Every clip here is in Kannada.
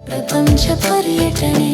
ಪ್ರಪಂಚ ಪರ್ಯಟನೆ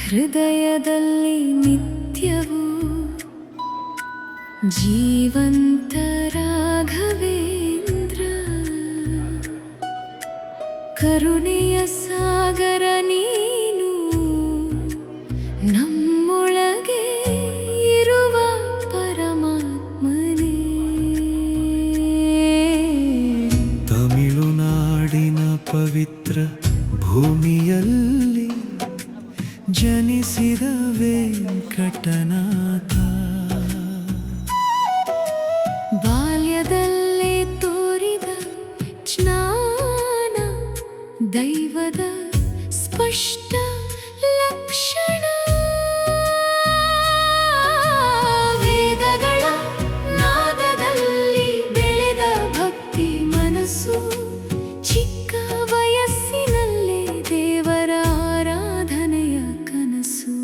ಹೃದಯದಲ್ಲಿ ನಿತ್ಯವೂ ಜೀವಂತ ರಾಘವೇಂದ್ರ ಕರುಣೆಯ ಸಾಗರ ನೀನು ನಮ್ಮೊಳಗೆ ಇರುವ ಪರಮಾತ್ಮನೇ ತಮಿಳುನಾಡಿನ ಪವಿತ್ರ ಭೂಮಿಯಲ್ಲಿ ಜನಿಸಿದ ವೆಂಕಟನಾಥ ಬಾಲ್ಯದಲ್ಲೇ ತೋರಿದ ಜ್ಞಾನ ದೈವದ ಸ್ಪಷ್ಟ ಲಕ್ಷಣ ವೇದಗಳ ನಾದದಲ್ಲಿ ಬೆಳೆದ ಭಕ್ತಿ ಮನಸ್ಸು ಚಿಕ್ಕ ವಯಸ್ಸಿನಲ್ಲೇ ದೇವರ ಆರಾಧನೆಯ ಕನಸು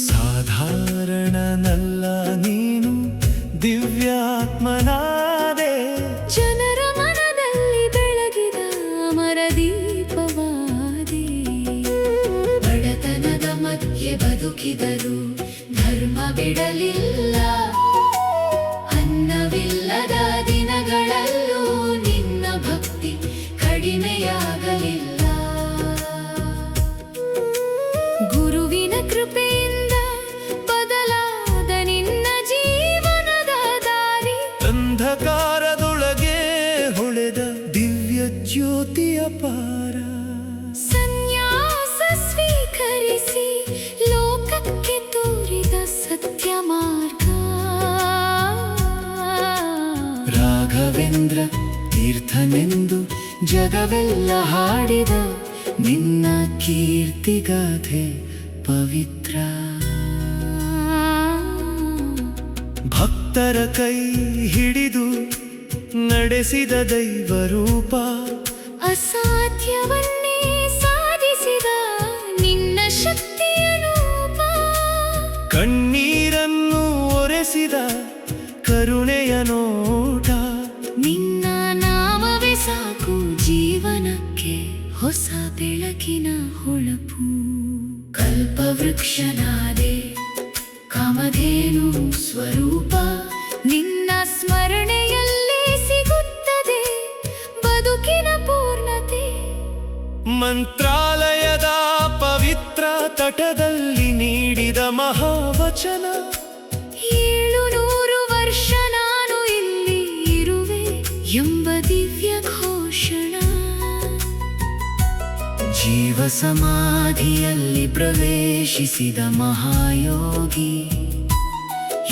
ಸಾಧಾರಣನಲ್ಲ ನೀನು ದಿವ್ಯಾತ್ಮನಾದೆ ಜನರ ಮನದಲ್ಲಿ ಬೆಳಗಿದ ಅಮರ ದೀಪವಾದೆ ಬಡತನದ ಮಧ್ಯೆ ಬದುಕಿದರು ಧರ್ಮ ಬಿಡಲಿಲ್ಲ ಅನ್ನವಿಲ್ಲದ ದಿನಗಳಲ್ಲೂ ನಿನ್ನ ಭಕ್ತಿ ಕಡಿಮೆಯಾಗಲಿಲ್ಲ ಗುರುವಿನ ಕೃಪೆಯಿಂದ ಬದಲಾದ ನಿನ್ನ ಜೀವನದ ದಾರಿ ಅಂಧಕಾರದೊಳಗೆ ಹೊಳೆದ ದಿವ್ಯ ಜ್ಯೋತಿಯ ಪಾರ ಸನ್ಯಾಸ ಸ್ವೀಕರಿಸಿ ಲೋಕಕ್ಕೆ ತೋರಿದ ಸತ್ಯ ಮಾರ್ಗ ರಾಘವೇಂದ್ರ ತೀರ್ಥನೆಂದು ಜಗವೆಲ್ಲ ಹಾಡಿದ ನಿನ್ನ ಕೀರ್ತಿಗಾಥೆ ಪವಿತ್ರ ಭಕ್ತರ ಕೈ ಹಿಡಿದು ನಡೆಸಿದ ದೈವರೂಪ ಅಸಾಧ್ಯವನ್ನೇ ಸಾಧಿಸಿದ ನಿನ್ನ ಶಕ್ತಿಯ ರೂಪ ಕಣ್ಣೀರನ್ನು ಒರೆಸಿದ ಕರುಣೆಯ ನೋಟ ನಿನ್ನ ನಾಮವೇ ಸಾಕು ಜೀವನಕ್ಕೆ ಹೊಸ ಬೆಳಕಿನ ಹೊಳಪು ಕಲ್ಪವೃಕ್ಷನಾದೆ ಕಾಮಧೇನು ಸ್ವರೂಪ ನಿನ್ನ ಸ್ಮರಣೆಯಲ್ಲೇ ಸಿಗುತ್ತದೆ ಬದುಕಿನ ಪೂರ್ಣತೆ. ಮಂತ್ರಾಲಯದ ಪವಿತ್ರ ತಟದಲ್ಲಿ ನೀಡಿದ ಮಹಾವಚನ 700 ವರ್ಷ ನಾನು ಇಲ್ಲಿ ಇರುವೆ ಎಂಬ ದಿವ್ಯ ಘೋಷಣ. ಜೀವ ಸಮಾಧಿಯಲ್ಲಿ ಪ್ರವೇಶಿಸಿದ ಮಹಾಯೋಗಿ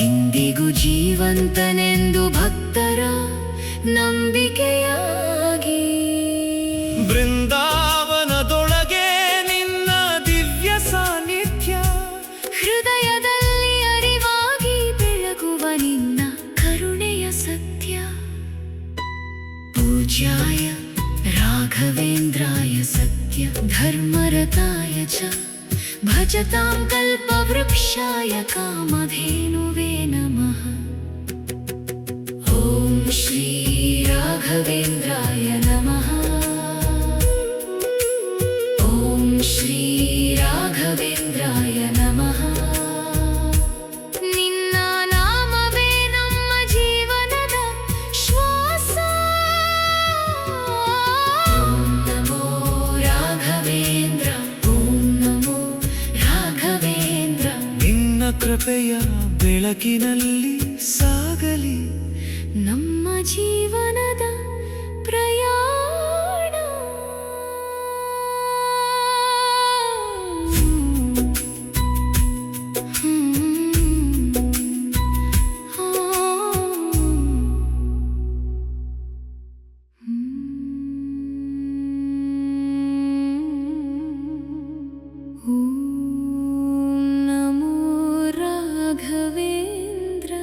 ಇಂದಿಗೂ ಜೀವಂತನೆಂದು ಭಕ್ತರ ನಂಬಿಕೆಯಾಗಿ. ಬೃಂದಾವನದೊಳಗೆ ನಿನ್ನ ದಿವ್ಯ ಸಾನ್ನಿಧ್ಯ ಹೃದಯದಲ್ಲಿ ಅರಿವಾಗಿ ಬೆಳಗುವ ನಿನ್ನ ಕರುಣೆಯ ಸತ್ಯ. ಪೂಜ್ಯಾಯ ರಾಘವೇಂದ್ರಾಯ ಸತ್ಯ ಧರ್ಮರತಾಯ ಚ ಭಜತಾಂ ಕಲ್ಪವೃಕ್ಷಾಯ ಕಾಮಧೇನುವೇ ನಮಃ. ಓಂ ಶ್ರೀ ರಾಘವೇಂದ್ರಾಯ ನಮಃ. ಓಂ ಶ್ರೀ ರಾಘವೇಂದ್ರಾಯ ನಮಃ. ನಿನ್ನ ನಾಮವೇ ನಮ್ಮ ಜೀವನದ ಶ್ವಾಸ. ಓಂ ನಮೋ ರಾಘವೇಂದ್ರ. ಓಂ ನಮೋ ರಾಘವೇಂದ್ರ. ನಿನ್ನ ಕೃಪೆಯ ಬೆಳಕಿನಲ್ಲಿ ಸಾಗಲಿ ನಮ್ಮ ಜೀವನದ ಪ್ರಯಾಣ. ಓಂ ನಮೋ ರಾಘವೇಂದ್ರ.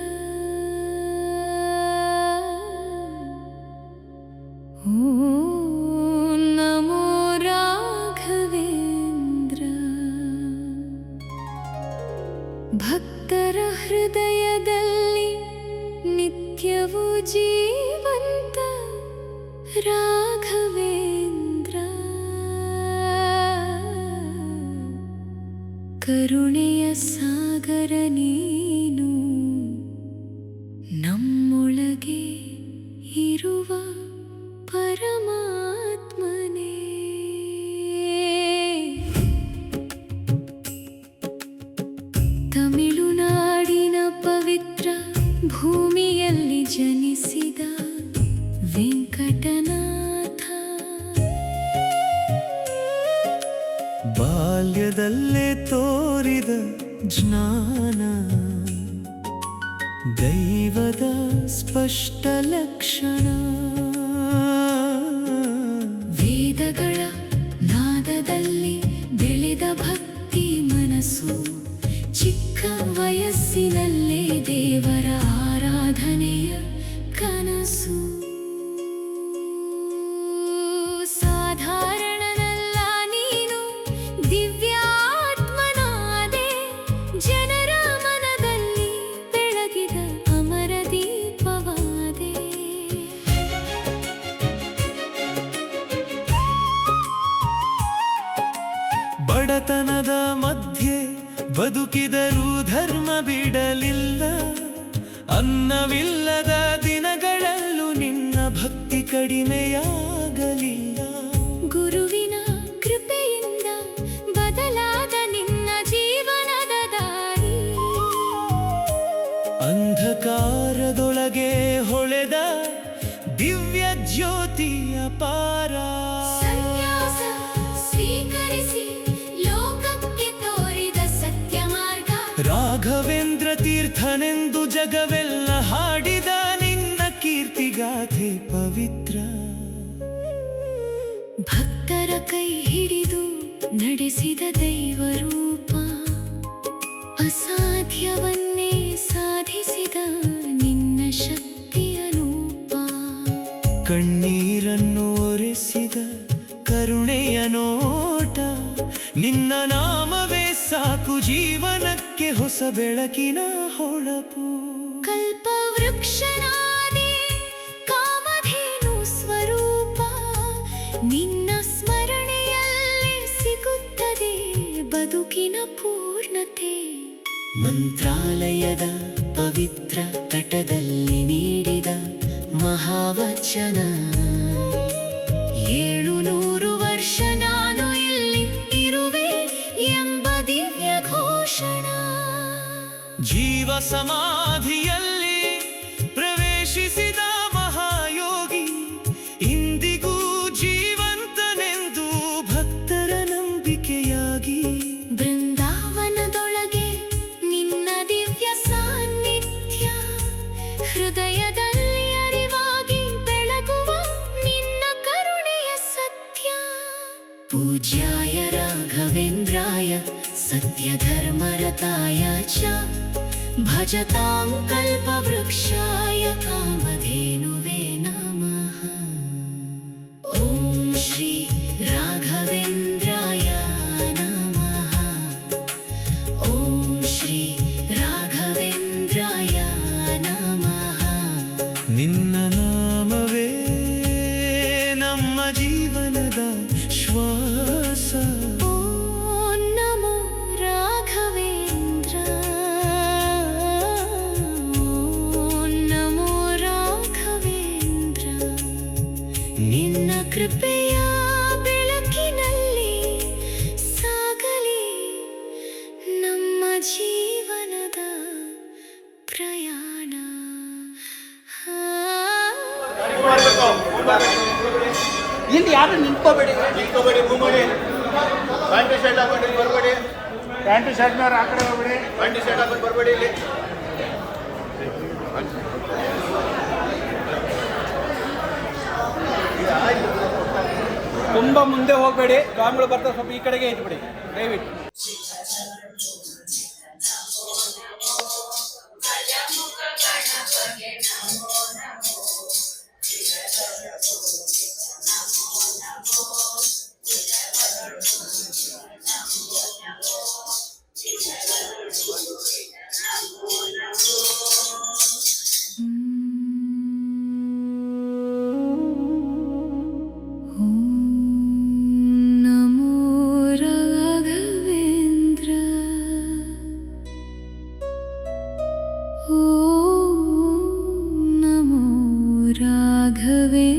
ಓಂ ನಮೋ ರಾಘವೇಂದ್ರ. ಭಕ್ತರ ಹೃದಯದಲ್ಲಿ ನಿತ್ಯವೂ ಜೀವಂತ ರಾಘವೇಂದ್ರ. ಕರುಣೆಯ ಸಾಗರ ನೀನು ನಮ್ಮೊಳಗೆ ಇರುವ ಪರಮಾತ್ಮನೇ. ತಮಿಳುನಾಡಿನ ಪವಿತ್ರ ಭೂಮಿಯಲ್ಲಿ ಜನಿಸಿದ ವೆಂಕಟನಾಥ. ಬಾಲ್ಯದಲ್ಲೇ ತೋರಿದ ಜ್ಞಾನ ದೈವದ ಸ್ಪಷ್ಟ ಲಕ್ಷಣ. ವೇದಗಳ ನಾದದಲ್ಲಿ ಬೆಳೆದ ಭಕ್ತಿ ಮನಸ್ಸು ಚಿಕ್ಕ ವಯಸ್ಸಿನಲ್ಲೇ ದೇವರ ಆರಾಧನೆಯ ಕನಸು. ಸಾಧಾರಣನಲ್ಲ ನೀನು ದಿವ್ಯಾತ್ಮನಾದೆ ಜನರ ಮನದಲ್ಲಿ ಬೆಳಗಿದ ಅಮರ ದೀಪವಾದೆ. ಬಡತನದ ಮಧ್ಯೆ ಬದುಕಿದರೂ ಧರ್ಮ ಬಿಡಲಿಲ್ಲ. ಅನ್ನವಿಲ್ಲದ ದಿನಗಳಲ್ಲೂ ನಿನ್ನ ಭಕ್ತಿ ಕಡಿಮೆಯಾಗಲಿಲ್ಲ. ಗುರುವಿನ ಕೃಪೆಯಿಂದ ಬದಲಾದ ನಿನ್ನ ಜೀವನದ ದಾರಿ. ಅಂಧಕಾರದೊಳಗೆ ಹೊಳೆದ ದಿವ್ಯ ಜ್ಯೋತಿಯ ಪಾರ. ಸನ್ಯಾಸ ಸ್ವೀಕರಿಸಿ ಲೋಕಕ್ಕೆ ತೋರಿದ ಸತ್ಯ ಮಾರ್ಗ. ರಾಘವೇಂದ್ರ ತೀರ್ಥನೆಂದು ಜಗವೆಲ್ಲ ಹಾಡಿದ ನಿನ್ನ ಕೀರ್ತಿಗಾಥೆ ಪವಿತ್ರ. ಭಕ್ತರ ಕೈ ಹಿಡಿದು ನಡೆಸಿದ ದೈವರೂಪ. ಅಸಾಧ್ಯವನ್ನೇ ಸಾಧಿಸಿದ ನಿನ್ನ ಶಕ್ತಿಯ ರೂಪ. ಕಣ್ಣೀರನ್ನು ಒರೆಸಿದ ಕರುಣೆಯ ನೋಟ. ನಿನ್ನ ನಾಮವೇ ಸಾಕು ಜೀವನಕ್ಕೆ ಹೊಸ ಬೆಳಕಿನ ಹೊಳಪು. ಕಲ್ಪವೃಕ್ಷನಾದೆ ಕಾಮಧೇನು ಸ್ವರೂಪ. ನಿನ್ನ ಸ್ಮರಣೆಯಲ್ಲಿ ಸಿಗುತ್ತದೆ ಬದುಕಿನ ಪೂರ್ಣ. ಪೂರ್ಣತೆ. ಮಂತ್ರಾಲಯದ ಪವಿತ್ರ ತಟದಲ್ಲಿ ನೀಡಿದ ಮಹಾವಚನ. 700 ವರ್ಷ ನಾನು ಇಲ್ಲಿ ಇರುವೆ ಎಂಬ ದಿವ್ಯ ಘೋಷಣ. ಜೀವ ಸಮಾಧಿಯಲ್ಲಿ ಪ್ರವೇಶಿಸಿದ ಮಹಾಯೋಗಿ ಇಂದಿಗೂ ಜೀವಂತನೆಂದು ಭಕ್ತರ ನಂಬಿಕೆಯಾಗಿ. ಬೃಂದಾವನದೊಳಗೆ ನಿನ್ನ ದಿವ್ಯ ಸಾನ್ನಿಧ್ಯ ಹೃದಯದಲ್ಲಿ ಅರಿವಾಗಿ ಬೆಳಗುವ ನಿನ್ನ ಕರುಣೆಯ ಸತ್ಯ. ಪೂಜ್ಯಾಯ ರಾಘವೇಂದ್ರಾಯ ಸತ್ಯಧರ್ಮರತಾಯ ಚ ಭಜತಾಂ ಕಲ್ಪವೃಕ್ಷಾಯ ಕಾಮಧೇನುವೇ ನಮಃ. ಓಂ ಶ್ರೀ ರಾಘವೇಂದ್ರಾಯ ನಮಃ. ಓಂ ಶ್ರೀ ರಾಘವೇಂದ್ರಾಯ ನಮಃ. ನಿನ್ನ ನಾಮವೇ ನಮ್ಮ ಜೀವನದ ಶ್ವಾಸ. ಓಂ ನಮೋ ರಾಘವೇಂದ್ರ. ಓಂ ನಮೋ ರಾಘವೇಂದ್ರ. ನಿನ್ನ ಕೃಪೆಯ ಬೆಳಕಿನಲ್ಲಿ ಸಾಗಲಿ ನಮ್ಮ ಜೀವನದ ಪ್ರಯಾಣ. ಇಲ್ಲಿ ಯಾರು ನಿಂತ್ಕೋಬೇಡಿ, ಮೂವ್ ಮಾಡಿ. ಪ್ಯಾಂಟ್ ಶರ್ಟ್ ಹಾಕೊಂಡು ಬರಬೇಡಿ. ಪ್ಯಾಂಟು ಶರ್ಟ್ನವ್ರು ಆ ಕಡೆ ಹೋಗ್ಬೇಡಿ. ಪ್ಯಾಂಟ್ ಶರ್ಟ್ ಹಾಕೊಂಡು ಬರಬೇಡಿ. ಇಲ್ಲಿ ತುಂಬ ಮುಂದೆ ಹೋಗಬೇಡಿ. ಸ್ವಾಮಿಗಳು ಬರ್ತಾರೆ, ಸ್ವಲ್ಪ ಈ ಕಡೆಗೆ ಇಟ್ಬಿಡಿ ದಯವಿಟ್ಟು. ನಮೋ ರಾಘವೇಂದ್ರ. ಓಂ ನಮೋ ರಾಘವೇಂದ್ರ.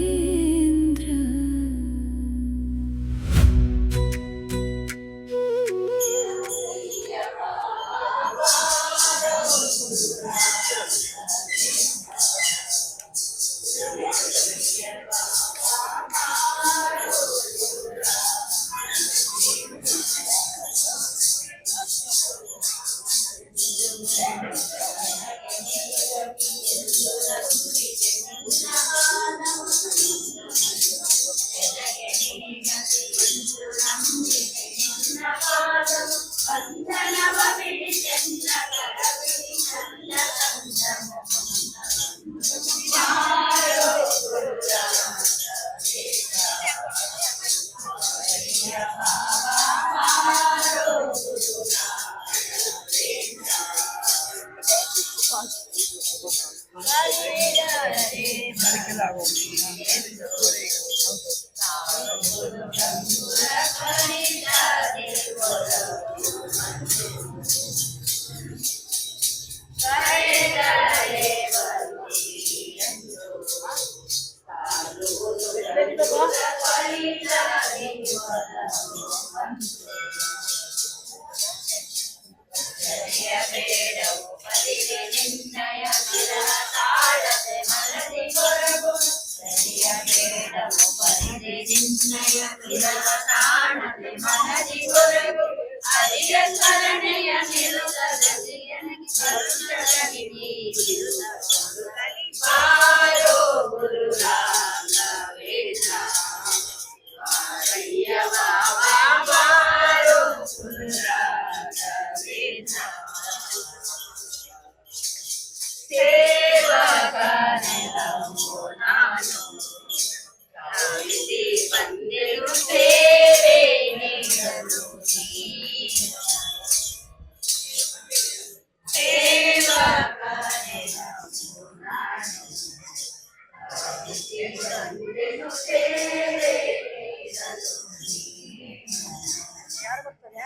ಯಾರು ಬರ್ತಾರೆ?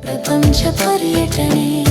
ಪ್ರಪಂಚ ಪರ್ಯಟನೆ